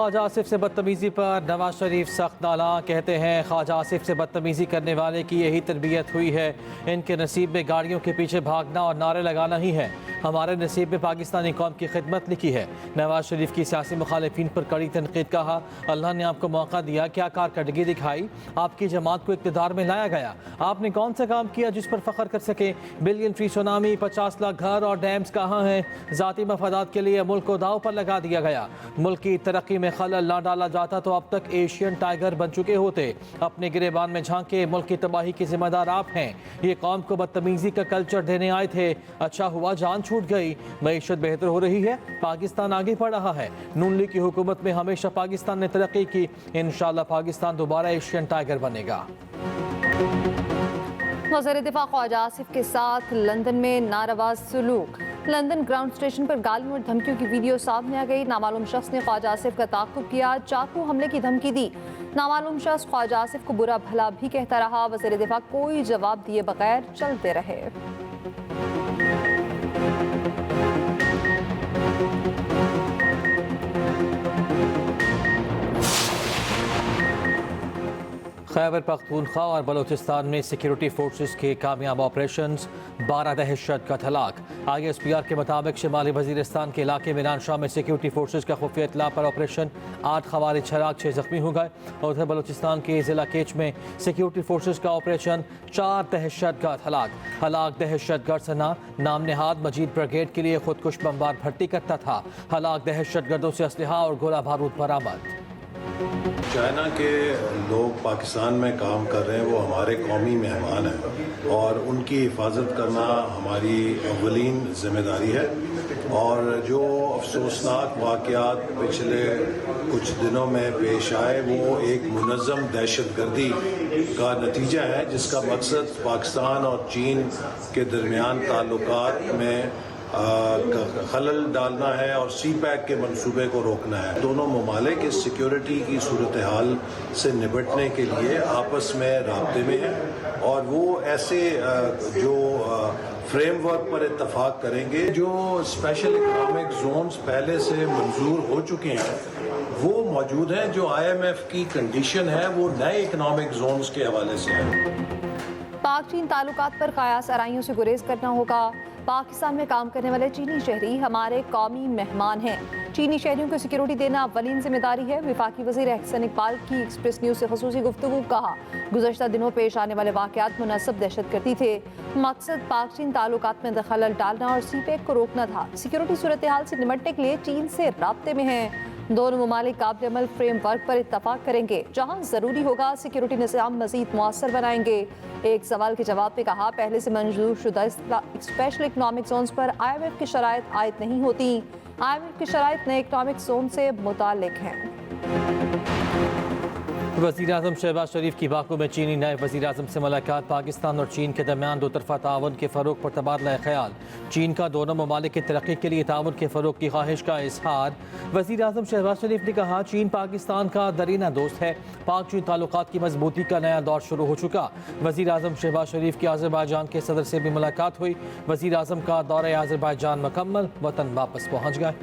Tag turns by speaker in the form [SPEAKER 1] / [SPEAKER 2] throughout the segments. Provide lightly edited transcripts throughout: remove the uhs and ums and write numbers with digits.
[SPEAKER 1] ख्वाजा आसिफ से बदतमीज़ी पर नवाज शरीफ सख्त नाला। कहते हैं ख्वाजा आसिफ से बदतमीज़ी करने वाले की यही तरबियत हुई है। इनके नसीब में गाड़ियों के पीछे भागना और नारे लगाना ही है। हमारे नसीब में पाकिस्तानी कौम की खिदमत लिखी है। नवाज शरीफ की सियासी मुखालिफिन पर कड़ी तनकीद। कहा अल्लाह ने आपको मौका दिया, क्या कारकर्दगी दिखाई, आपकी जमात को इक़्तिदार में लाया गया, आपने कौन सा काम किया जिस पर फ़ख्र कर सके। बिलियन फी सुनामी, 50 लाख घर और डैम्स कहाँ हैं। ज़ाती मफादात के लिए मुल्क को दाव पर लगा दिया गया। मुल्क की तरक्की में खलल ना डाला जाता तो अब तक एशियन टाइगर बन चुके होते। अपने गिरेबान में झांके, मुल्क की तबाही के जिम्मेदार आप हैं। ये कौम को बदतमीजी का कल्चर देने आए थे, अच्छा हुआ जान छूट गई। मईशत बेहतर हो रही है, पाकिस्तान आगे बढ़ रहा है। नून लीग की हुकूमत में हमेशा पाकिस्तान ने तरक्की की। इंशाअल्लाह पाकिस्तान दोबारा एशियन टाइगर बनेगा।
[SPEAKER 2] वज़ीर दिफा ख्वाजा आसिफ के साथ लंदन में नारवा सलूक। लंदन ग्राउंड स्टेशन पर गालियों और धमकियों की वीडियो सामने आ गई। नामालूम शख्स ने ख्वाजा आसिफ का ताक़ुब किया, चाकू हमले की धमकी दी। नामालूम शख्स ख्वाजा आसिफ को बुरा भला भी कहता रहा। वज़ीर दिफा कोई जवाब दिए बगैर चलते रहे।
[SPEAKER 1] खैबर पख्तूनख्वा और बलूचिस्तान में सिक्योरिटी फोर्सेस के कामयाब ऑपरेशंस, 12 दहशतगर्द हलाक। ISPR के मुताबिक शिमाली वजीरिस्तान के इलाके में नानशाह में सिक्योरिटी फोर्सेस का खुफिया इत्तला पर ऑपरेशन, 8 खवारिज हलाक, 6 जख्मी हो गए। और उधर बलूचिस्तान के जिला केच में सिक्योरिटी फोर्सेस का ऑपरेशन, 4 दहशतगर्द हलाक। दहशतगर्द सना नाम नेहाद मजीद ब्रिगेड के लिए खुदकुश बमबार भर्ती करता था। हलाक दहशतगर्दों से असलहा और गोला बारूद बरामद।
[SPEAKER 3] चाइना के लोग पाकिस्तान में काम कर रहे हैं, वो हमारे कौमी मेहमान हैं और उनकी हिफाजत करना हमारी अव्वलीन जिम्मेदारी है। और जो अफसोसनाक वाक़यात पिछले कुछ दिनों में पेश आए वो एक मुनज़्ज़म दहशतगर्दी का नतीजा है, जिसका मकसद पाकिस्तान और चीन के दरमियान ताल्लुकात में खलल डालना है और CPEC के मंसूबे को रोकना है। दोनों ममालिक इस सिक्योरिटी की सूरत हाल से निपटने के लिए आपस में राब्ते में हैं और वो ऐसे जो फ्रेमवर्क पर इत्तफाक करेंगे। जो स्पेशल इकनॉमिक जोन्स पहले से मंजूर हो चुके हैं वो मौजूद हैं। जो IMF की कंडीशन है वो नए इकनॉमिक जोन्स के हवाले से है।
[SPEAKER 2] पाक चीन ताल्लुकात पर कयास आराइयों से गुरेज करना होगा। पाकिस्तान में काम करने वाले चीनी शहरी हमारे कौमी मेहमान हैं। चीनी शहरियों को सिक्योरिटी देना अव्वलीन जिम्मेदारी है। वफाकी वज़ीर एहसन इकबाल की एक्सप्रेस न्यूज़ से ख़ुसूसी गुफ्तगू। कहा गुज़श्ता दिनों पेश आने वाले वाक़यात मुनस्सब दहशतगर्दी थे। मकसद पाक चीन ताल्लुकात में खलल डालना और CPEC को रोकना था। सिक्योरिटी सूरत हाल से निपटने के लिए चीन से राब्ते में हैं। दोनों ममालिक काबिल अमल फ्रेमवर्क पर इत्तफाक करेंगे। जहाँ ज़रूरी होगा सिक्योरिटी निज़ाम मज़ीद मुअस्सर बनाएंगे। एक सवाल के जवाब में कहा पहले से मंजूर शुदा स्पेशल इकनॉमिक जोन्स पर IMF की शराइत आयद नहीं होती। IMF की शराइत नए इकनॉमिक जोन से मुताल्लिक हैं।
[SPEAKER 1] वज़ीर आज़म शहबाज शरीफ की बाकू में चीनी नायब वज़ीर आज़म से मुलाकात। पाकिस्तान और चीन के दरमियान दो तरफ़ा ताउन के फ़रोग़ पर तबादला ख्याल। चीन का दोनों ममालिक की तरक्की के लिए ताउन के फ़रोग़ की ख्वाहिश का इज़हार। वज़ीर आज़म शहबाज शरीफ ने कहा चीन पाकिस्तान का दरीना दोस्त है। पाक चीन ताल्लुकात की मजबूती का नया दौर शुरू हो चुका। वज़ीर आज़म शहबाज शरीफ की आज़रबाईजान के सदर से भी मुलाकात हुई। वज़ीर आज़म का दौरा आज़रबाईजान मुकम्मल, वतन वापस पहुँच गए।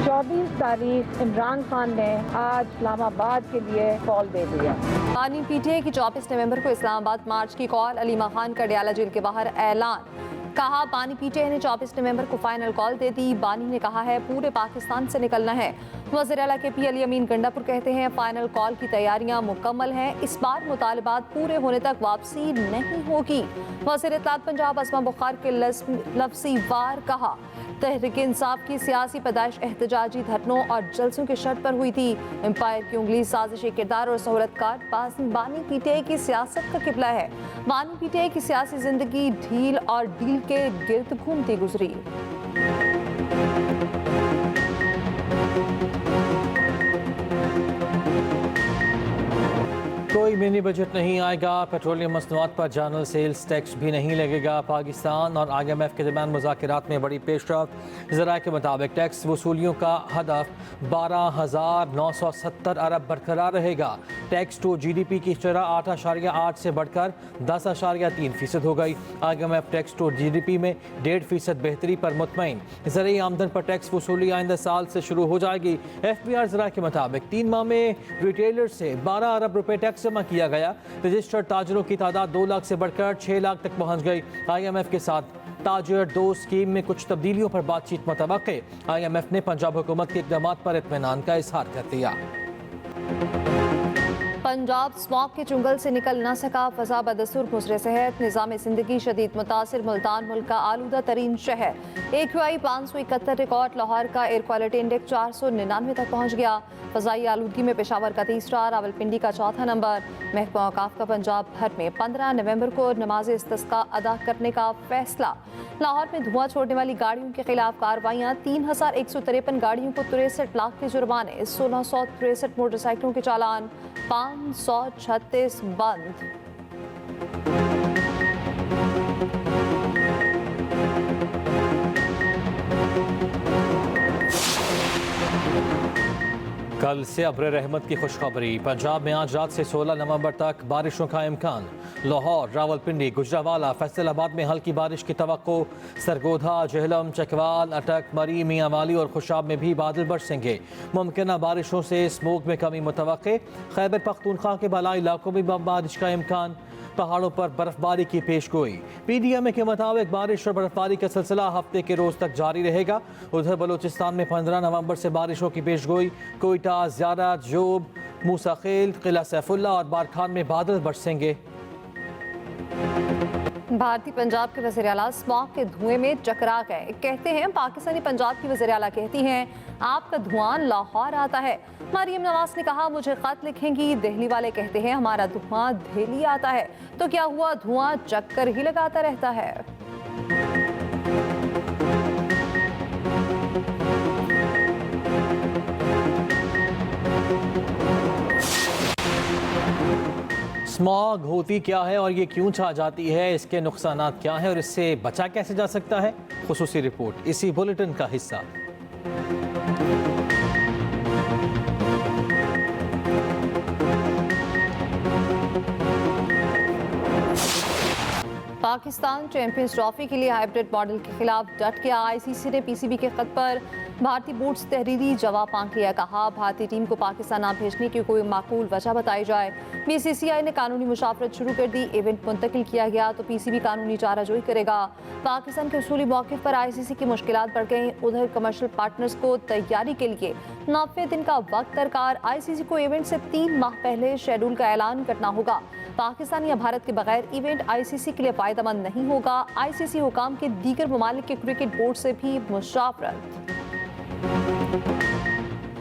[SPEAKER 4] 24 तारीख इमरान खान ने आज इस्लामाबाद के लिए कॉल दे दिया।
[SPEAKER 2] बानी PTI की 24 नवंबर को इस्लामाबाद मार्च की कॉल। अलीमा खान का डयाला जेल के बाहर ऐलान। कहा बानी PTI ने 24 नवंबर को फाइनल कॉल दे दी। बानी ने कहा है पूरे पाकिस्तान से निकलना है। वज़ीर आला KP अली अमीन गंडापुर कहते हैं फाइनल कॉल की तैयारियां मुकम्मल हैं। इस बार मुतालबात पूरे होने तक वापसी नहीं होगी। वज़ीर इत्तलात पंजाब अस्मा बुखार के लफ्ज़ी वार कहा तहरीक इंसाफ की सियासी पैदाइश एहतजाजी धरनों और जलसों की शर्त पर हुई थी। एम्पायर की उंगली साजिशी किरदार और सहूलतकार बानी PTI की सियासत का किबला है। बानी PTI की सियासी जिंदगी ढील और डील के गिर्द घूमती गुजरी।
[SPEAKER 1] कोई मिनी बजट नहीं आएगा, पेट्रोलियम मसनूआत पर जनरल सेल्स टैक्स भी नहीं लगेगा। पाकिस्तान और IMF के दरमियान मुज़ाकरात में बड़ी पेशरफ। ज़राए के मुताबिक टैक्स वसूलियों का हदफ 12,970 अरब बरकरार रहेगा। टैक्स टू GDP की शरह 8.8 से बढ़कर 10.3% हो गई। IMF टैक्स टू GDP में 1.5% बेहतरी पर मुतमईन। ज़रिए आमदन पर टैक्स वसूली आइंदा साल से शुरू हो जाएगी। FBR ज़राए के मुताबिक 3 माह में रिटेलर से 12 अरब रुपए टैक्स जमा किया गया। रजिस्टर्ड ताजरों की तादाद 2 लाख से बढ़कर 6 लाख तक पहुंच गई। IMF के साथ ताजर 2 स्कीम में कुछ तब्दीलियों पर बातचीत मुतवक्के। IMF ने पंजाब हुकूमत के इक़दामात पर इत्मीनान का इजहार कर दिया।
[SPEAKER 2] पंजाब स्मॉग के चुंगल से निकल न सका, फजा बदस्तूर खुसरे सेहत, निज़ाम ज़िंदगी शदीद मुतासिर, मुल्तान मुल्क का आलूदा तरीन शहर। AQI 571 रिकॉर्ड, लाहौर का एयर क्वालिटी इंडेक्स 499 तक पहुँच गया। फ़ज़ाई आलूदगी में पेशावर का 3रा, रावलपिंडी का 4था नंबर। महकमा औकाफ का पंजाब भर में 15 नवंबर को नमाज इस्तिस्का अदा करने का फैसला। लाहौर में धुआं छोड़ने वाली गाड़ियों के खिलाफ कार्रवाइयाँ, 3153 गाड़ियों को 63 लाख के जुर्माने, 1663 मोटरसाइकिलों के चालान, 536 बंद।
[SPEAKER 1] कल से अब्र रहमत की खुशखबरी। पंजाब में आज रात से 16 नवंबर तक बारिशों का इम्कान। लाहौर, रावलपिंडी, गुजरावाला, फैसलाबाद में हल्की बारिश की तवक्को। सरगोधा, जेहलम, चकवाल, अटक, मरी, मियांवाली और खुशाब में भी बादल बरसेंगे। मुमकिन बारिशों से स्मोक में कमी मुतवक्के। खैबर पख्तूनख्वा के बालाई इलाकों में बारिश का इम्कान। पहाड़ों पर बर्फबारी की पेशगोई। PDMA के मुताबिक बारिश और बर्फबारी का सिलसिला हफ्ते के रोज तक जारी रहेगा। उधर बलूचिस्तान में 15 नवंबर से बारिशों की पेशगोई। कोयटा, ज़ियारत, जोब, मूसाखेल, किला सैफुल्ला और बारखान में बादल बरसेंगे।
[SPEAKER 2] भारतीय पंजाब के वज़ीर आला स्मॉग के धुएं में चकरा गए। कहते हैं, पाकिस्तानी पंजाब की वज़ीर आला कहती हैं, आपका धुआं लाहौर आता है। मरियम नवाज ने कहा, मुझे खत लिखेंगी। दिल्ली वाले कहते हैं, हमारा धुआं दिल्ली आता है। तो क्या हुआ, धुआं चक्कर ही लगाता रहता है।
[SPEAKER 1] स्मॉग होती क्या है और ये क्यों छा जाती है, इसके नुकसानात क्या हैं और इससे बचा कैसे जा सकता है, खुसूसी रिपोर्ट इसी बुलेटिन का हिस्सा।
[SPEAKER 2] पाकिस्तान चैंपियंस ट्रॉफी के लिए हाइब्रिड मॉडल के खिलाफ डट गया। ICC ने PCB के खत पर भारतीय बोर्ड से तहरीरी जवाब मांग लिया। कहा, भारतीय टीम को पाकिस्तान न भेजने की कोई माकूल वजह बताई जाए। BCCI ने कानूनी मुशावरत शुरू कर दी। इवेंट मुंतकिल किया गया तो PCB कानूनी चाराजोई करेगा। पाकिस्तान के उसूली मौके पर ICC की मुश्किलात बढ़ गई। उधर कमर्शियल पार्टनर्स को तैयारी के लिए 90 दिन का वक्त दरकार। ICC को इवेंट से 3 माह पहले शेड्यूल का ऐलान करना होगा। पाकिस्तान या भारत के बगैर इवेंट ICC के लिए फायदेमंद नहीं होगा। ICC हुकाम के दीगर ममालिक के क्रिकेट बोर्ड से भी मुशावरत।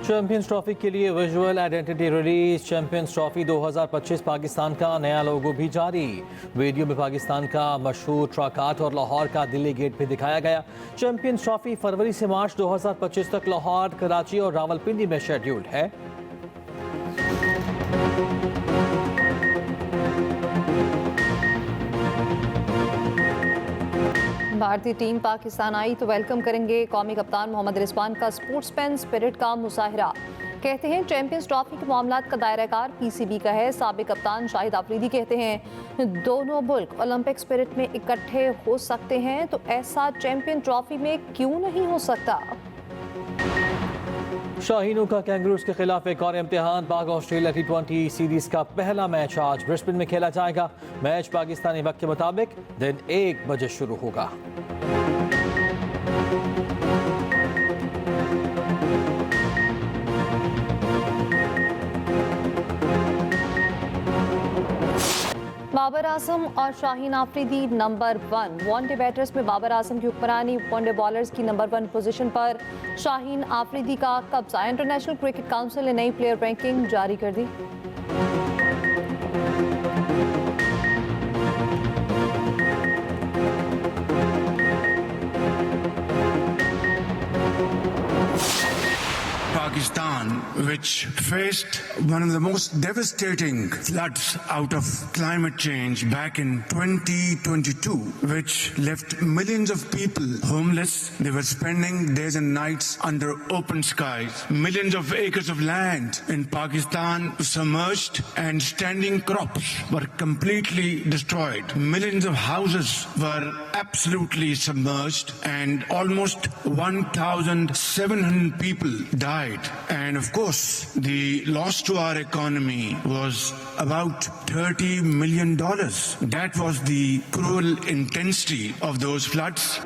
[SPEAKER 1] चैंपियंस ट्रॉफी के लिए visual identity release. Champions trophy 2025 Pakistan का नया लोगो भी जारी। वीडियो में पाकिस्तान का मशहूर ट्रकाट और लाहौर का दिल्ली गेट भी दिखाया गया। चैंपियंस ट्रॉफी फरवरी से मार्च 2025 तक लाहौर, कराची और रावलपिंडी में शेड्यूल्ड है।
[SPEAKER 2] भारतीय टीम पाकिस्तान आई तो वेलकम करेंगे। कौमी कप्तान मोहम्मद रिजवान का स्पोर्ट्समैन स्पिरिट का मुजाहिरा। कहते हैं, चैंपियंस ट्रॉफी के मामलात का दायराकार PCB का है। साबिक कप्तान शाहिद आफरीदी कहते हैं, दोनों मुल्क ओलंपिक स्पिरिट में इकट्ठे हो सकते हैं तो ऐसा चैंपियन ट्रॉफी में क्यों नहीं हो सकता।
[SPEAKER 1] शाहीनों का कैंगरूज के खिलाफ एक और इम्तिहान। पाक ऑस्ट्रेलिया T20 सीरीज का पहला मैच आज ब्रिस्बेन में खेला जाएगा। मैच पाकिस्तानी वक्त के मुताबिक दिन 1 बजे शुरू होगा।
[SPEAKER 2] बाबर आजम और Shaheen Afridi number 1। One day batters में बाबर आजम की हुक्मरानी, वनडे बॉलर्स की नंबर 1 पोजीशन पर शाहीन आफरीदी का कब्जा। इंटरनेशनल क्रिकेट काउंसिल ने नई प्लेयर रैंकिंग जारी कर दी।
[SPEAKER 5] Pakistan, which faced one of the most devastating floods out of climate change back in 2022, which left millions of people homeless. They were spending days and nights under open skies. Millions of acres of land in Pakistan submerged, and standing crops were completely destroyed. Millions of houses were absolutely submerged, and almost 1,700 people died. And of course, the loss to our economy was about $30 million. That was the cruel intensity of those floods.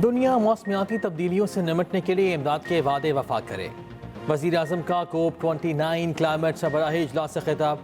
[SPEAKER 1] दुनिया मौसमियाती तब्दीलियों से निमटने के लिए इमदाद के वादे वफा करे। वज़ीर आज़म का COP29 क्लाइमेट सरबराही इजलास से खिताब।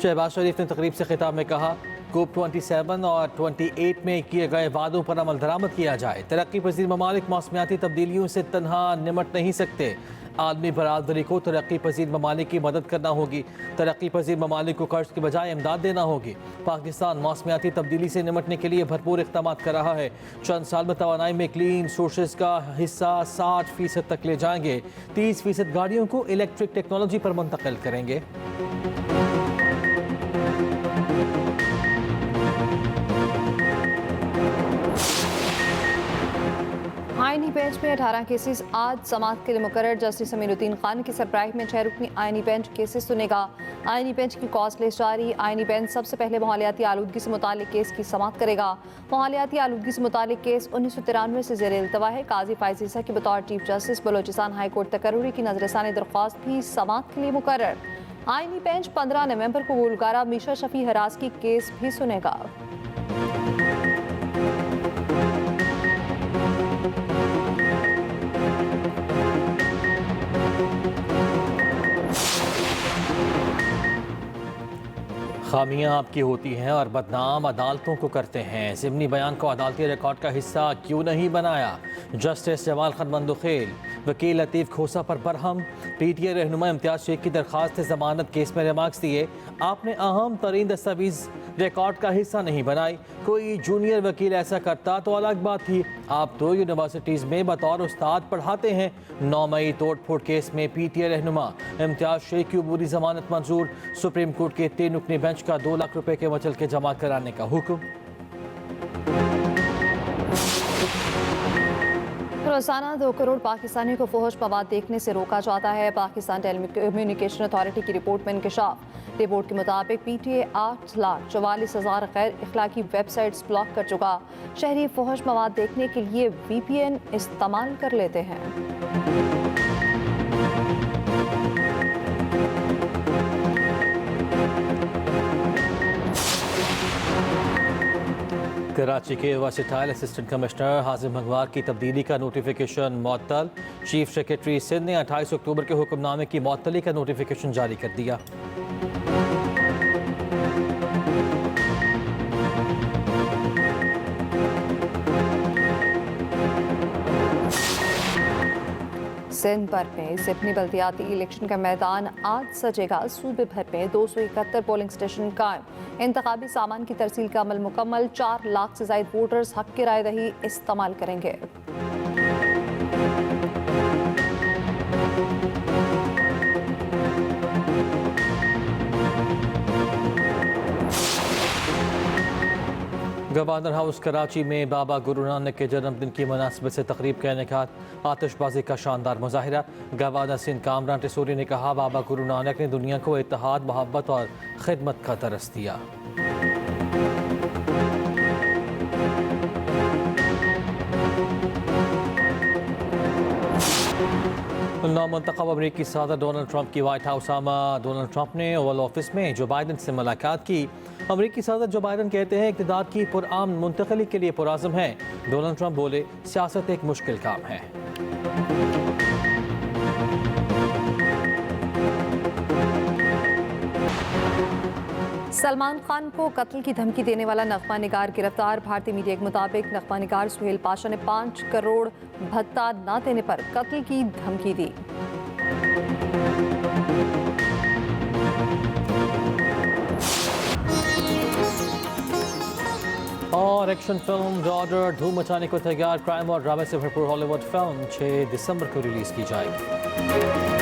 [SPEAKER 1] शहबाज शरीफ ने तकरीब से खिताब में कहा, COP27 और 28 में किए गए वादों पर अमल दरामद किया जाए। तरक्की पजीर ममालिक मौसमियाती तब्दीलियों से तन्हा निमट नहीं सकते। आलमी बरादरी को तरक्की पजीर ममालिक की मदद करना होगी। तरक्की पजीर ममालिक को कर्ज के बजाय इमदाद देना होगी। पाकिस्तान मौसमियाती तब्दीली से निमटने के लिए भरपूर इक़दाम कर रहा है। चंद साल में तवानाई में क्लीन सोर्सेज का हिस्सा 60% तक ले जाएंगे। 30% गाड़ियों को इलेक्ट्रिक टेक्नोलॉजी पर मुंतकिल करेंगे।
[SPEAKER 2] आईनी बेंच में 18 केसेस आज समाअत के लिए मुकर्रर। जस्टिस अमीरुद्दीन खान की सरबराही में 6 रुकनी आईनी बेंच केसेस सुनेगा। आईनी बेंच की कॉस्ट लिस्ट जारी। आईनी बेंच सबसे पहले माहौलियाती आलूदगी से मुतालिक केस की समाअत करेगा। माहौलियाती आलूदगी से मुतालिक केस 1993 से ज़ेर इल्तवा है। काजी फायज़ ईसा की बतौर chief justice Balochistan high court तकर्रुरी की नजरसानी दरख्वास्त भी समाअत के लिए मुकर्रर। आईनी बेंच 15 नवंबर को गुलकारा मीशा शफी हरास की केस भी सुनेगा।
[SPEAKER 1] खामियां आपकी होती हैं और बदनाम अदालतों को करते हैं। ज़िमनी बयान को अदालती रिकॉर्ड का हिस्सा क्यों नहीं बनाया? जस्टिस जमाल खान मंदुखेल वकील लतीफ़ खोसा पर बरहम। PTI रहनुमा इम्तियाज़ शेख की दरख्वास्त ज़मानत केस में रिमार्क्स दिए, आपने अहम तरीन दस्तावेज़ रिकॉर्ड का हिस्सा नहीं बनाई। कोई जूनियर वकील ऐसा करता तो अलग बात थी। आप 2 यूनिवर्सिटीज़ में बतौर उस्ताद पढ़ाते हैं। 9 मई तोड़ फोड़ केस में PTI रहनुमा इम्तियाज़ शेख की अबूरी ज़मानत मंजूर। सुप्रीम कोर्ट के 3 रुकनी बेंच का 2 लाख रुपए के वचल के जमा कराने का हुक्म।
[SPEAKER 2] रोजाना 2 करोड़ पाकिस्तानियों को फहश मवाद देखने से रोका जाता है। पाकिस्तान टेलीकम्युनिकेशन अथॉरिटी की रिपोर्ट में इंकशाफ। रिपोर्ट के मुताबिक PTI 8,44,000 गैर इखलाकी वेबसाइट्स ब्लॉक कर चुका। शहरी फहश मवाद देखने के लिए VPN इस्तेमाल कर लेते हैं।
[SPEAKER 1] कराची के वर्सेटाइल असिस्टेंट कमिश्नर हाजिम मंगवार की तब्दीली का नोटिफिकेशन मुअत्तल। चीफ सेक्रेटरी सिंध ने 28 अक्टूबर के हुक्मनामे की मुअत्तली का नोटिफिकेशन जारी कर दिया।
[SPEAKER 2] सिंध भर में ज़िमनी बल्दियाती इलेक्शन का मैदान आज सजेगा। सूबे भर में 271 पोलिंग स्टेशन कायम। इंतखाबी सामान की तरसील का अमल मुकम्मल। 4 लाख से ज़ायद वोटर्स हक की राय दही इस्तेमाल करेंगे।
[SPEAKER 1] गवर्नर हाउस कराची में बाबा गुरु नानक के जन्मदिन की मुनासिबत से तकरीब का इनेकाद। आतिशबाजी का शानदार मुजाहिरा। गवर्नर सिंध कामरान टिसूरी ने कहा, बाबा गुरु नानक ने दुनिया को इत्तेहाद, मोहब्बत और खिदमत का दरस दिया। नामुंतखब अमरीकी सदर डोनाल्ड ट्रंप की व्हाइट हाउस आमा। डोनाल्ड ट्रंप ने ओवल ऑफिस में जो बाइडन से मुलाकात की। अमरीकी सदर जो बाइडन कहते हैं इक़्तिदार की पुरअमन मुंतकली के लिए पुरअज़्म है। डोनाल्ड ट्रंप बोले, सियासत एक मुश्किल काम है।
[SPEAKER 2] सलमान खान को कत्ल की धमकी देने वाला नगमा निगार गिरफ्तार। भारतीय मीडिया के मुताबिक नगमा निगार सुहेल पाशा ने 5 करोड़ भत्ता न देने पर कत्ल की धमकी दी।
[SPEAKER 1] और और एक्शन फिल्म डॉटर धूम मचाने को तैयार। क्राइम और ड्रामे से भरपूर हॉलीवुड फिल्म 6 दिसंबर को रिलीज की जाएगी।